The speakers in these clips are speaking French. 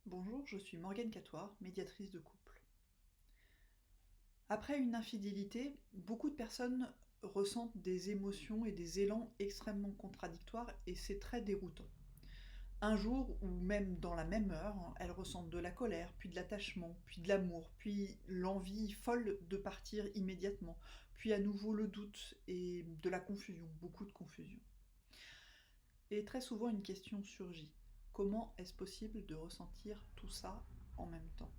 Bonjour, je suis Morgane Catoire, médiatrice de couple. Après une infidélité, beaucoup de personnes ressentent des émotions et des élans extrêmement contradictoires et c'est très déroutant. Un jour, ou même dans la même heure, elles ressentent de la colère, puis de l'attachement, puis de l'amour, puis l'envie folle de partir immédiatement, puis à nouveau le doute et de la confusion, beaucoup de confusion. Et très souvent une question surgit. Comment est-ce possible de ressentir tout ça en même temps ?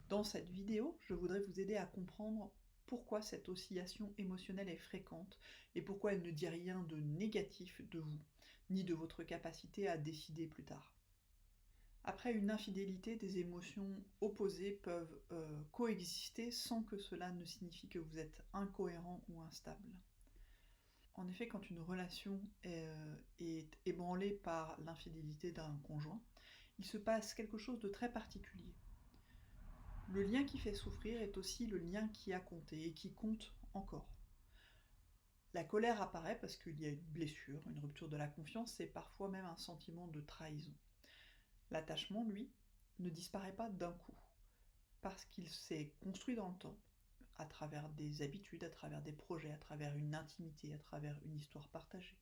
Dans cette vidéo, je voudrais vous aider à comprendre pourquoi cette oscillation émotionnelle est fréquente et pourquoi elle ne dit rien de négatif de vous, ni de votre capacité à décider plus tard. Après une infidélité, des émotions opposées peuvent coexister sans que cela ne signifie que vous êtes incohérent ou instable. En effet, quand une relation est ébranlée par l'infidélité d'un conjoint, il se passe quelque chose de très particulier. Le lien qui fait souffrir est aussi le lien qui a compté et qui compte encore. La colère apparaît parce qu'il y a une blessure, une rupture de la confiance et parfois même un sentiment de trahison. L'attachement, lui, ne disparaît pas d'un coup, parce qu'il s'est construit dans le temps, à travers des habitudes, à travers des projets, à travers une intimité, à travers une histoire partagée.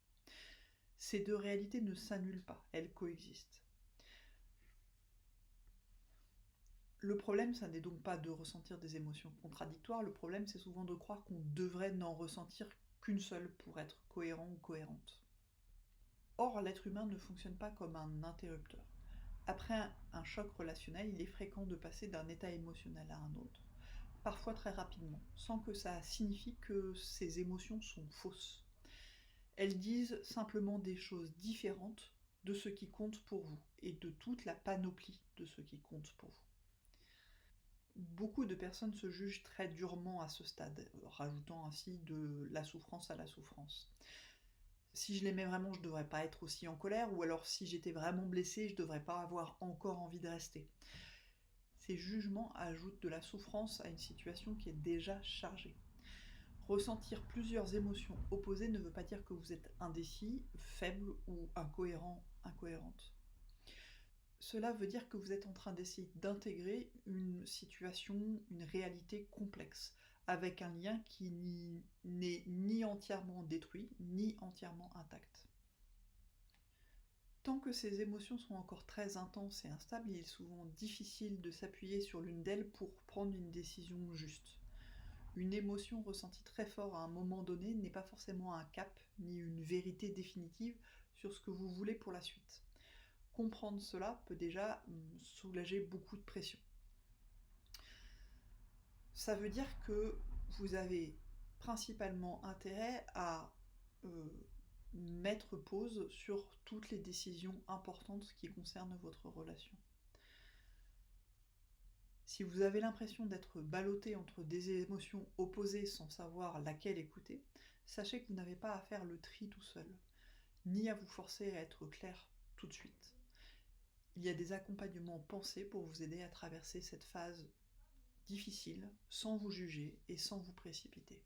Ces deux réalités ne s'annulent pas, elles coexistent. Le problème, ça n'est donc pas de ressentir des émotions contradictoires, le problème c'est souvent de croire qu'on devrait n'en ressentir qu'une seule pour être cohérent ou cohérente. Or, l'être humain ne fonctionne pas comme un interrupteur. Après un choc relationnel, il est fréquent de passer d'un état émotionnel à un autre, parfois très rapidement, sans que ça signifie que ces émotions sont fausses. Elles disent simplement des choses différentes de ce qui compte pour vous, et de toute la panoplie de ce qui compte pour vous. Beaucoup de personnes se jugent très durement à ce stade, rajoutant ainsi de la souffrance à la souffrance. Si je l'aimais vraiment, je devrais pas être aussi en colère, ou alors si j'étais vraiment blessée, je devrais pas avoir encore envie de rester. Ces jugements ajoutent de la souffrance à une situation qui est déjà chargée. Ressentir plusieurs émotions opposées ne veut pas dire que vous êtes indécis, faible ou incohérent, incohérente. Cela veut dire que vous êtes en train d'essayer d'intégrer une situation, une réalité complexe, avec un lien qui n'est ni entièrement détruit, ni entièrement intact. Tant que ces émotions sont encore très intenses et instables, il est souvent difficile de s'appuyer sur l'une d'elles pour prendre une décision juste. Une émotion ressentie très fort à un moment donné n'est pas forcément un cap, ni une vérité définitive sur ce que vous voulez pour la suite. Comprendre cela peut déjà soulager beaucoup de pression. Ça veut dire que vous avez principalement intérêt à mettre pause sur toutes les décisions importantes qui concernent votre relation. Si vous avez l'impression d'être ballotté entre des émotions opposées sans savoir laquelle écouter, sachez que vous n'avez pas à faire le tri tout seul, ni à vous forcer à être clair tout de suite. Il y a des accompagnements pensés pour vous aider à traverser cette phase difficile, sans vous juger et sans vous précipiter.